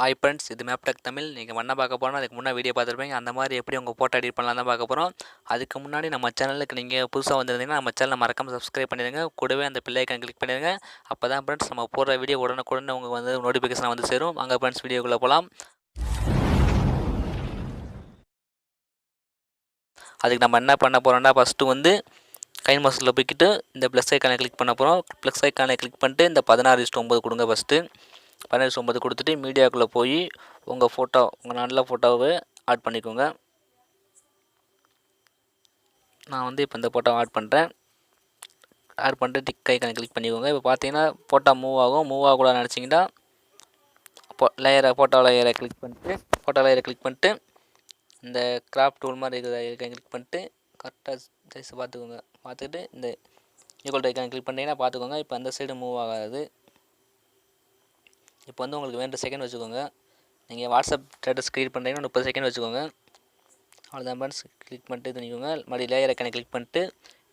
Hi friends, இது MapTechTamil. நீங்கள் என்ன பார்க்க போகிறோம், அதுக்கு முன்னாடி வீடியோ பார்த்துருப்பீங்க. அந்த மாதிரி எப்படி உங்கள் ஃபோட்டோ எடிட் பண்ணலாம் தான் பார்க்க போகிறோம். அதுக்கு முன்னாடி நம்ம சேனலுக்கு நீங்கள் புதுசாக வந்திருந்தீங்கன்னா நம்ம சேனலை மறக்காமல் சப்ஸ்கிரைப் பண்ணிடுங்க. கூடவே அந்த பெல் ஐக்கான் கிளிக் பண்ணிடுங்க. அப்போ தான் ஃப்ரெண்ட்ஸ் நம்ம போடுற வீடியோ உடனுக்குடனே உங்களுக்கு வந்து நோட்டிஃபிகேஷன் வந்து சேரும். அங்கே ஃப்ரெண்ட்ஸ் வீடியோக்குள்ளே போகலாம். அதுக்கு நம்ம என்ன பண்ண போகிறோம்னா, ஃபஸ்ட்டு வந்து கைன்மாஸ்டரில் போய்க்கிட்டு இந்த ப்ளஸ் ஐக்கானை கிளிக் பண்ண போகிறோம். ப்ளஸ் ஐக்கானை கிளிக் பண்ணிட்டு இந்த 16:9 கொடுங்க. ஃபஸ்ட்டு 16:9 கொடுத்துட்டு மீடியாக்குள்ளே போய் உங்கள் ஃபோட்டோ, உங்கள் நல்ல ஃபோட்டோவை ஆட் பண்ணிக்கோங்க. நான் வந்து இப்போ இந்த ஃபோட்டோவை ஆட் பண்ணுறேன். ஆட் பண்ணிட்டு டிக் ஐக்கானை கிளிக் பண்ணிக்கோங்க. இப்போ பார்த்தீங்கன்னா ஃபோட்டோ மூவ் ஆகும். மூவ் ஆகக்கூடாது நினச்சிங்கன்னா ஃபோட்டோ லேயரை கிளிக் பண்ணிட்டு இந்த கிராஃப்ட் டூல் மாதிரி இருக்கிற கிளிக் பண்ணிட்டு கரெக்டாக சைஸ் பார்த்துக்கோங்க. பார்த்துக்கிட்டு இந்த ஈக்குவல் டு ஐக்கானை கிளிக் பண்ணிங்கன்னா பார்த்துக்கோங்க. இப்போ அந்த சைடு மூவ் ஆகாது. இப்போ வந்து உங்களுக்கு 2 செகண்ட் வச்சுக்கோங்க. நீங்கள் வாட்ஸ்அப் ஸ்டேட்டஸ் கிரியேட் பண்ணுறீங்கன்னா 30 செகண்ட் வச்சுக்கோங்க. அவ்வளோதான் ஃப்ரெண்ட்ஸ். கிளிக் பண்ணிட்டு தனிக்கோங்க. மறுபடியும் லேயர் ஐக்கானை கிளிக் பண்ணிட்டு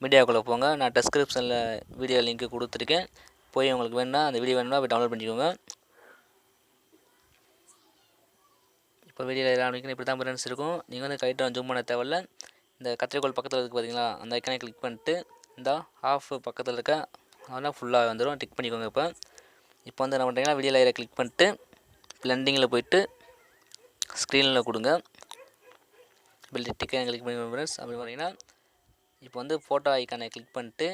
மீடியாவுக்குள்ளே போங்க. நான் டிஸ்கிரிப்ஷனில் வீடியோ லிங்க்கு கொடுத்துருக்கேன். போய் உங்களுக்கு வேணும்னா அந்த வீடியோ வேணும்னா போய் டவுன்லோட் பண்ணிக்கோங்க. இப்போ வீடியோவில் ஆரம்பிக்கணும். இப்படி தான் ஃப்ரெண்ட்ஸ் இருக்கும். நீங்கள் வந்து கைட்டாக ஜூம் பண்ண தேவையில்ல. இந்த கத்திரிக்கோள் பக்கத்தில் இருக்குது பார்த்தீங்களா, அந்த ஐக்கானை கிளிக் பண்ணிட்டு இந்த ஆஃப் பக்கத்தில் இருக்க அதெல்லாம் ஃபுல்லாக வந்துடும். டிக் பண்ணிக்கோங்க. இப்போ வந்து என்ன பண்ணுறீங்கன்னா வீடியோ லேயரை கிளிக் பண்ணிட்டு பிளெண்டிங்கில் போய்ட்டு ஸ்க்ரீனில் கொடுங்க. டிக்கை கிளிக் பண்ணி ஃப்ரெண்ட்ஸ். அப்படி பார்த்தீங்கன்னா இப்போ வந்து ஃபோட்டோ ஐக்கானை கிளிக் பண்ணிட்டு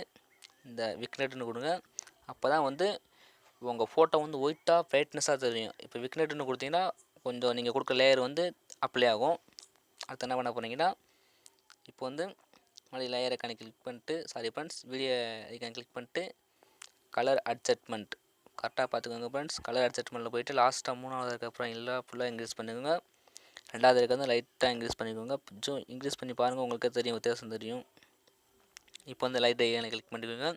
இந்த விக்னெட்னு கொடுங்க. அப்போ தான் வந்து உங்கள் ஃபோட்டோ வந்து ஒயிட்டாக பிரைட்னஸாக தெரியும். இப்போ விக்னெட்னு கொடுத்தீங்கன்னா கொஞ்சம் நீங்கள் கொடுக்குற லேயர் வந்து அப்ளை ஆகும். அடுத்து என்ன பண்ண போகிறீங்கன்னா இப்போ வந்து மறுபடியும் லேயர் ஐக்கானை கிளிக் பண்ணிட்டு வீடியோ ஐக்கானை கிளிக் பண்ணிட்டு கலர் அட்ஜஸ்ட்மெண்ட் கரெக்டாக பார்த்துக்கோங்க ஃப்ரெண்ட்ஸ். கலர் அட்ஜஸ்ட்மெண்ட்டில் போய்ட்டு லாஸ்ட்டாக 3வது அதுக்கப்புறம் எல்லாம் ஃபுல்லாக இன்க்ரீஸ் பண்ணிக்கோங்க. 2வது இருக்க வந்து லைட்டாக இன்க்ரீஸ் பண்ணிக்கோங்க. கொஞ்சம் இன்க்ரீஸ் பண்ணி பாருங்கள், உங்களுக்கே தெரியும், வித்தியாசம் தெரியும். இப்போ வந்து லைட் ஐக்கானை கிளிக் பண்ணிக்கோங்க.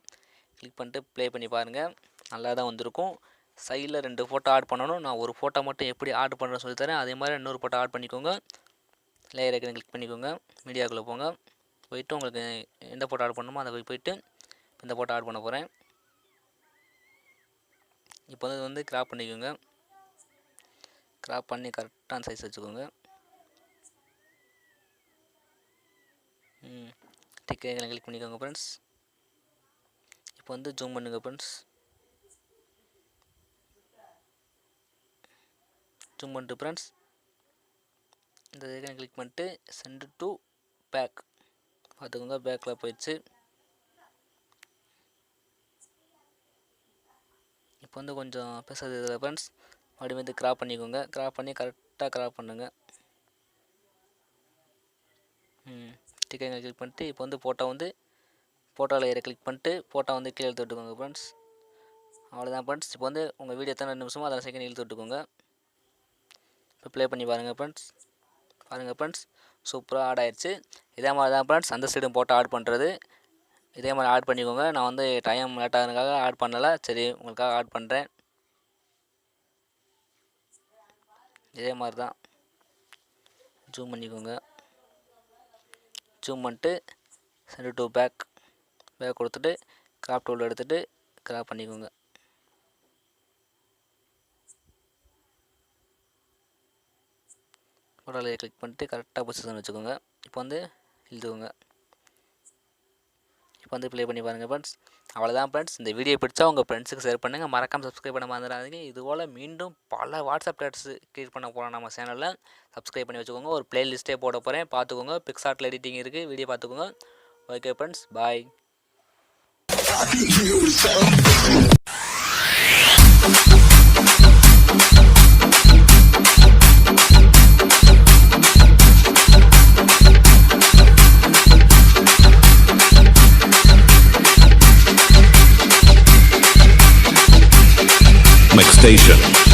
கிளிக் பண்ணிட்டு ப்ளே பண்ணி பாருங்கள், நல்லா தான் வந்திருக்கும். சைடில் 2 ஃபோட்டோ ஆட் பண்ணணும். நான் ஒரு ஃபோட்டோ மட்டும் எப்படி ஆட் பண்ணுறேன்னு சொல்லித்தரேன். அதே மாதிரி இன்னொரு ஃபோட்டோ ஆட் பண்ணிக்கோங்க. லேயர் ஐக்கானை கிளிக் பண்ணிக்கோங்க. மீடியாக்குள்ளே போங்க. போயிட்டு உங்களுக்கு எந்த ஃபோட்டோ ஆட் பண்ணணுமோ அதை போயிட்டு இந்த ஃபோட்டோ ஆட் பண்ண போகிறேன். இப்போ வந்து கிராப் பண்ணிக்கோங்க. கிராப் பண்ணி கரெக்டான சைஸ் வச்சுக்கோங்க. டிக் ஐக்கானை கிளிக் பண்ணிக்கோங்க ஃப்ரெண்ட்ஸ். இப்போ வந்து ஜூம் பண்ணுங்க ஃப்ரெண்ட்ஸ். ஜூம் பண்ணிட்டு ஃப்ரெண்ட்ஸ் இந்த ஐக்கானை கிளிக் பண்ணிட்டு சென்ட் டு பேக் பார்த்துக்கோங்க. பேக்கில் போயிடுச்சு. இப்போ வந்து கொஞ்சம் பேசுறது இதில் ஃப்ரெண்ட்ஸ். மறுபடியும் வந்து கிராப் பண்ணிக்கோங்க. கிராப் பண்ணி கரெக்டாக கிராப் பண்ணுங்கள். டிக்கெட் கிளிக் பண்ணிட்டு இப்போ வந்து ஃபோட்டோ லேயரை கிளிக் பண்ணிட்டு ஃபோட்டோ வந்து கீழே இழுத்து விட்டுக்கோங்க ஃப்ரெண்ட்ஸ். அவ்வளோதான் ஃப்ரெண்ட்ஸ். இப்போ வந்து உங்கள் வீடியோ எத்தனை நிமிஷமோ அதை செகண்ட் இழுத்து விட்டுக்கோங்க. இப்போ ப்ளே பண்ணி பாருங்கள் ஃப்ரெண்ட்ஸ். சூப்பராக ஆட் ஆயிடுச்சு. இதே மாதிரி தான் ஃப்ரெண்ட்ஸ் அந்த சைடும் போட்டு ஆட் பண்ணுறது. இதே மாதிரி ஆட் பண்ணிக்கோங்க. நான் வந்து டைம் லேட் ஆகிறதுக்காக ஆட் பண்ணலை. சரி, உங்களுக்காக ஆட் பண்ணுறேன். இதே மாதிரி தான் ஜூம் பண்ணிக்கோங்க. ஜூம் பண்ணிட்டு சென்ட் டு பேக் கொடுத்துட்டு கிராப் டூல் எடுத்துகிட்டு கிராப் பண்ணிக்கோங்க. ஃபோட்டோவில் கிளிக் பண்ணிட்டு கரெக்டாக பொசிஷன் வச்சுக்கோங்க. இப்போ வந்து இழுத்துக்கோங்க. இப்போ வந்து ப்ளே பண்ணி பாருங்கள் ஃப்ரெண்ட்ஸ். அவ்வளோதான் ஃப்ரெண்ட்ஸ். இந்த வீடியோ பிடிச்சா உங்கள் ஃப்ரெண்ட்ஸுக்கு ஷேர் பண்ணுங்கள். மறக்காமல் சப்ஸ்கிரைப் பண்ண மறந்துடாதீங்க. இதுபோல் மீண்டும் பல வாட்ஸ்அப் ஸ்டேட்டஸ் கிரியேட் பண்ண போகிறோம் நம்ம சேனலில். சப்ஸ்கிரைப் பண்ணி வச்சுக்கோங்க. ஒரு ப்ளேலிஸ்ட்டே போட போகிறேன், பார்த்துக்கோங்க. PicsArt எடிட்டிங் இருக்குது, வீடியோ பார்த்துக்கோங்க. ஓகே ஃப்ரெண்ட்ஸ், பாய். MapTechTamil.